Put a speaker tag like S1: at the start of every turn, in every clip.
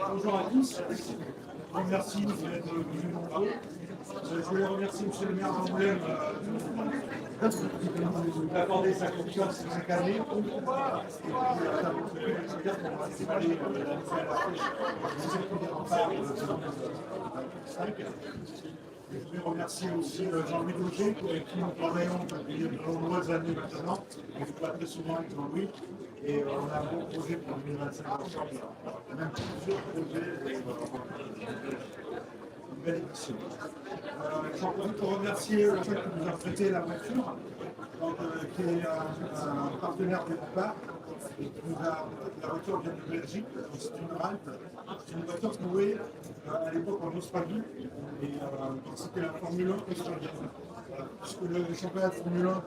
S1: Bonjour à tous. Je vous remercie d'être venus nombreux. Je voulais remercier M. le maire d'Angoulême d'accorder sa confiance chaque année. Je voulais remercier aussi Jean-Louis Dauger, avec qui nous travaillons depuis de nombreuses années maintenant. On ne pas très souvent avec Jean-Louis. Et on a un bon projet pour 2025 ensemble. Même plusieurs projets. Une belle édition. J'en profite pour remercier le fait qui nous a prêté la voiture, donc, qui est un partenaire des remparts. La voiture vient de Belgique, c'est une Ralt. C'est une voiture louée à l'époque en Australie. Et donc c'était la Formule 1 australienne. Puisque le championnat de Formule 1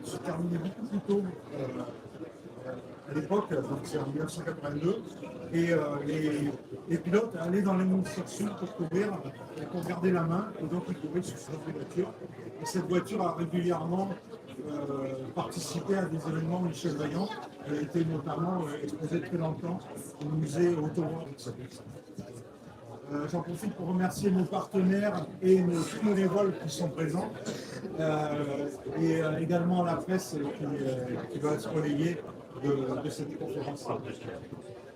S1: se terminait beaucoup plus tôt à l'époque, donc c'est en 1982, et les pilotes allaient dans l'administration pour courir, pour garder la main, et donc ils couraient sur cette voiture. Et cette voiture a régulièrement participé à des événements Michel Vaillant. Elle a été notamment exposée très longtemps au musée Autoroute. J'en profite pour remercier nos partenaires et tous nos bénévoles qui sont présents, et également la presse qui va se relayer de cette conférence.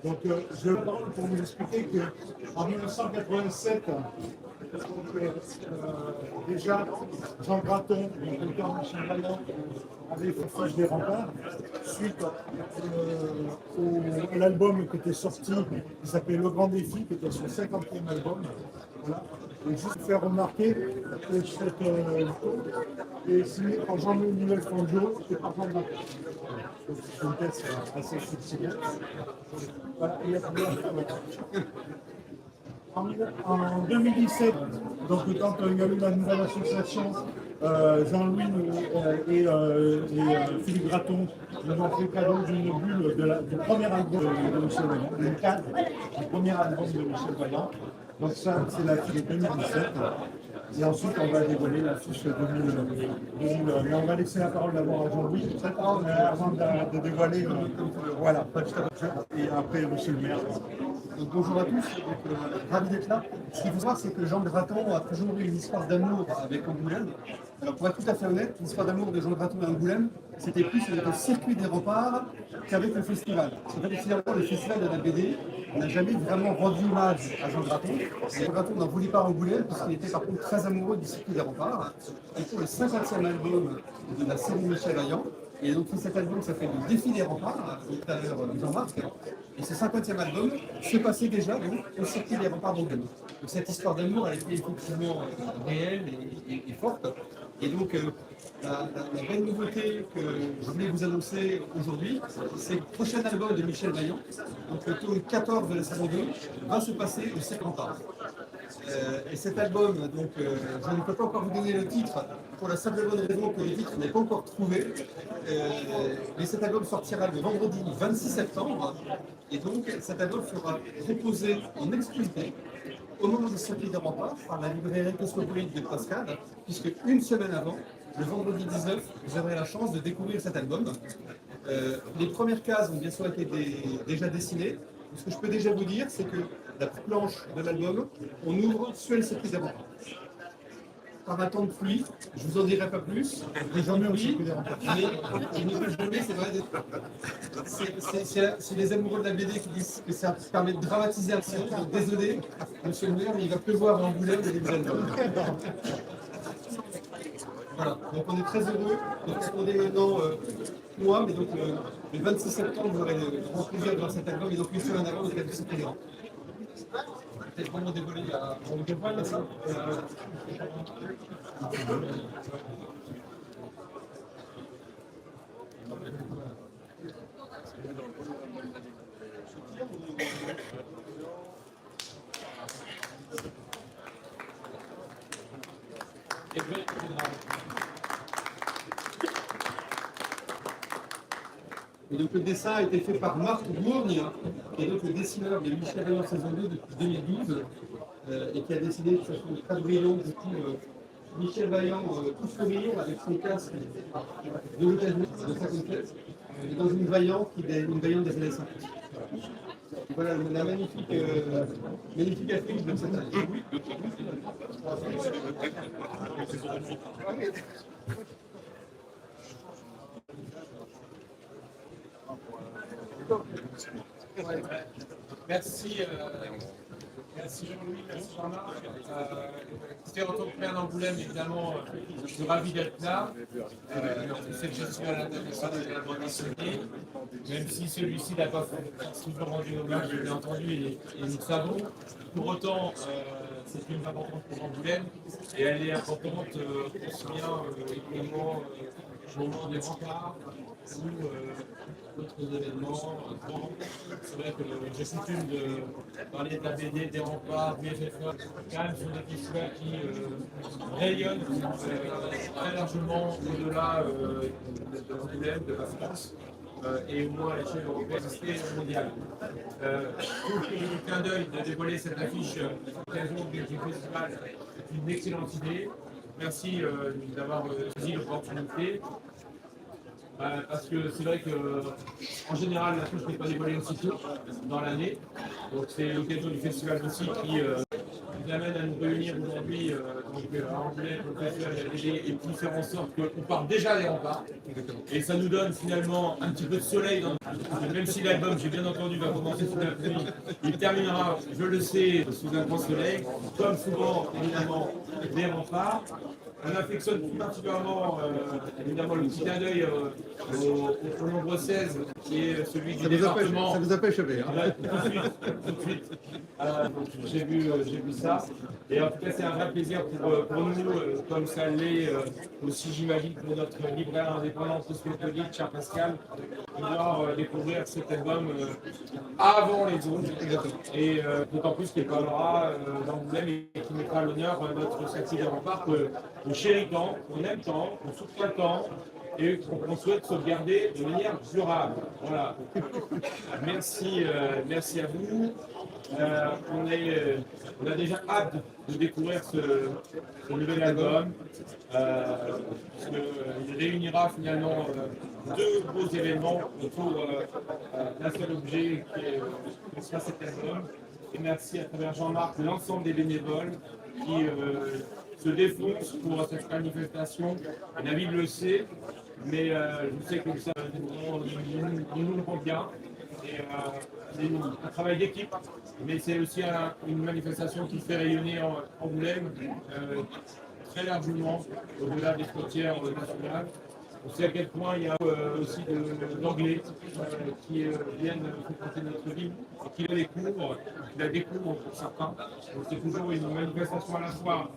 S1: Donc, je parle pour vous expliquer qu'en 1987, déjà, Jean Graton, l'auteur Michel Vaillant, avait fait Fiche des remparts, suite à l'album qui était sorti, qui s'appelait Le Grand Défi, qui était son 50e album. Voilà. Et juste faire remarquer que cette est signée par Jean-Manuel Fangio et par Jean Graton. C'est une thèse assez exceptionnelle. Voilà, il y a en 2017, donc quand il y a eu la nouvelle association, Jean-Louis et Philippe Graton nous ont fait cadeau d'une bulle du premier album de Michel Vaillant, le cadre du premier album de Michel Vaillant. Donc ça, c'est la fiche 2017. Et ensuite, on va dévoiler la fiche 2000. Mais on va laisser la parole d'abord à Jean-Louis avant de dévoiler. Voilà, et après, monsieur le maire.
S2: Donc, bonjour à tous, ravi d'être là. Ce qu'il faut savoir, c'est que Jean Graton a toujours eu une histoire d'amour avec Angoulême. Alors, pour être tout à fait honnête, l'histoire d'amour de Jean Graton et Angoulême, c'était plus avec le circuit des remparts qu'avec le festival. En fait, finalement, le festival de la BD n'a jamais vraiment rendu hommage à Jean Graton. Jean Graton n'en voulait pas à Angoulême parce qu'il était par contre très amoureux du circuit des remparts. Et pour le 50e album de la série Michel Vaillant, et donc cet album s'appelle Le Défi des remparts, tout à l'heure Jean-Marc. Et ce 50e album se passait déjà donc, au circuit des remparts d'Angoulême. Donc cette histoire d'amour, elle était effectivement réelle et forte. Et donc la belle nouveauté que je voulais vous annoncer aujourd'hui, c'est que le prochain album de Michel Vaillant, donc le tome 14 de la saison 2, va se passer au circuit des remparts. Et cet album, donc, je ne peux pas encore vous donner le titre pour la simple bonne raison que le titre n'est pas encore trouvé. Mais cet album sortira le vendredi 26 septembre. Et donc cet album sera proposé en exclusivité au moment du circuit des remparts par la librairie cosmopolite de Pascal, puisque une semaine avant, le vendredi 19, vous aurez la chance de découvrir cet album. Les premières cases ont bien sûr été déjà dessinées. Ce que je peux déjà vous dire, c'est que la planche de l'album, on ouvre sur le circuit des remparts. Par un temps de pluie, je vous en dirai pas plus. Mais jamais au circuit des remparts. Mais il ne peut jamais, c'est vrai. C'est les amoureux de la BD qui disent que ça permet de dramatiser un peu. Donc désolé, monsieur le maire, mais il va pleuvoir à Angoulême et les albums. Voilà, donc on est très heureux de responder maintenant moi, mais donc le 26 septembre, vous aurez le grand plaisir de voir cet album, et donc une semaine avant, vous allez être très grand. C'est vraiment dévoilé à... On ne peut pas là, ça. Et donc le dessin a été fait par Marc Bourgne, qui est donc le dessineur de Michel Vaillant saison 2 depuis 2012, et qui a dessiné de façon très brillante du coup Michel Vaillant, tout sourire, avec son casque de l'occasion de 57, et dans une Vaillante des années 50. Voilà la magnifique affiche de cette année.
S3: Merci, merci Jean-Louis, merci Jean-Marc. C'était en tant que maire d'Angoulême, évidemment, je suis ravi d'être là. Cette festival international de la bande dessinée, même si celui-ci n'a pas toujours rendu hommage, bien entendu, et nous le savons. Pour autant, c'est une importante pour Angoulême et elle est importante aussi bien également au moment des remparts ou d'autres événements grands. C'est vrai que j'ai coutume de parler de la BD, des remparts, du FFA. Quand même, ce sont des festivals qui rayonnent très largement au-delà de l'Angoulême, de la France. Et au moins à l'échelle européenne et mondiale. Je trouve que le clin d'œil de dévoiler cette affiche à l'occasion du festival est une excellente idée. Merci d'avoir saisi l'opportunité. Parce que c'est vrai qu'en général, l'affiche n'est pas dévoilée aussitôt dans l'année. Donc c'est l'occasion du festival aussi qui nous amène à nous réunir aujourd'hui à Angoulême pour le festival de la BD et puis faire en sorte qu'on parte déjà des remparts. Et ça nous donne finalement un petit peu de soleil. Même si l'album, j'ai bien entendu, va commencer sous la pluie, il terminera, je le sais, sous un grand soleil, comme souvent évidemment des remparts. On affectionne tout particulièrement évidemment le petit clin d'œil au nombre 16, qui est celui du département.
S2: Ça vous a pas échappé, hein?
S3: Ouais, tout de suite. Donc, j'ai vu ça. Et en tout cas, c'est un vrai plaisir pour nous, comme ça l'est aussi, j'imagine, pour notre libraire indépendant cosmopolite, cher Pascal, de pouvoir découvrir cet album avant les autres. Et d'autant plus qu'il parlera d'Angoulême et qui mettra à l'honneur notre sacré des remparts qu'on chérit tant, qu'on aime tant, qu'on souffre tant et qu'on souhaite sauvegarder de manière durable. Voilà. Merci, merci à vous. On a déjà hâte de découvrir ce nouvel album. Il réunira finalement deux beaux événements autour d'un seul objet qui sera cet album. Et merci à travers Jean-Marc, l'ensemble des bénévoles qui se défoncent pour cette manifestation. La ville le sait, mais je sais que ça nous le rend bien. Et c'est un travail d'équipe, mais c'est aussi une manifestation qui fait rayonner Angoulême très largement au-delà des frontières nationales. On sait à quel point il y a aussi d'Anglais qui viennent fréquenter notre ville et qui la découvrent pour certains. Donc c'est toujours une manifestation à la fois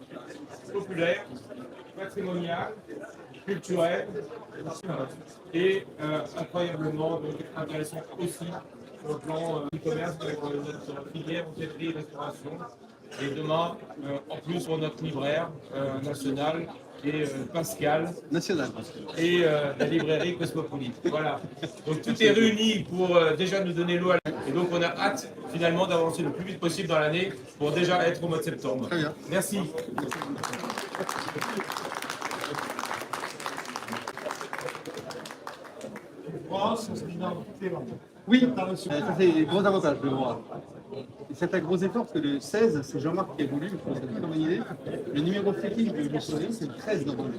S3: populaire, patrimoniale, culturelle et incroyablement intéressante aussi sur le plan du commerce pour notre filière hôtellerie et restauration. Et demain, en plus pour notre libraire national et Pascal et la librairie Cosmopolite. Voilà. Donc tout est réuni pour déjà nous donner l'eau à la... Et donc on a hâte finalement d'avancer le plus vite possible dans l'année pour déjà être au mois de septembre.
S2: Très bien.
S3: Merci.
S2: Oui, ça c'est gros avantage de voir. C'est un gros effort parce que le 16, c'est Jean-Marc qui a voulu, je pense que c'est une très bonne idée. Le numéro fétiche de Montpellier, c'est le 13 dans le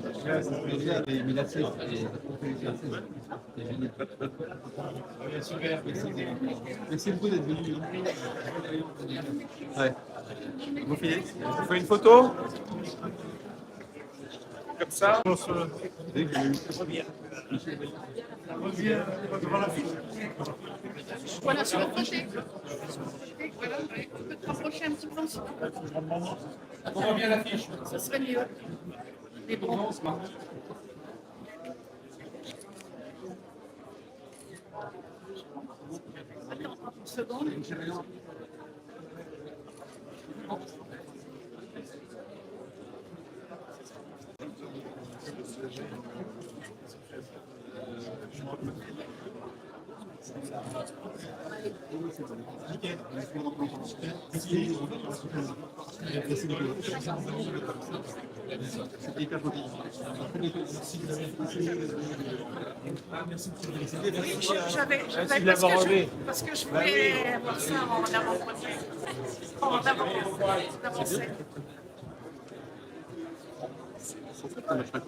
S2: mais la 16, c'est génial.
S3: Super.
S2: Merci beaucoup d'être venu.
S3: Ouais. Vous filez? Je fais une photo? Comme ça?
S4: Voilà, sur le côté. Voilà, on peut te rapprocher un petit peu ensemble.
S3: On voit bien l'affiche.
S4: Ça serait mieux. Mais bon. Attends, une seconde.
S2: Merci beaucoup. C'était hyper gentil.
S4: Parce que je voulais voir ça en avant-première. En avant-scène.
S2: Ça marche pas.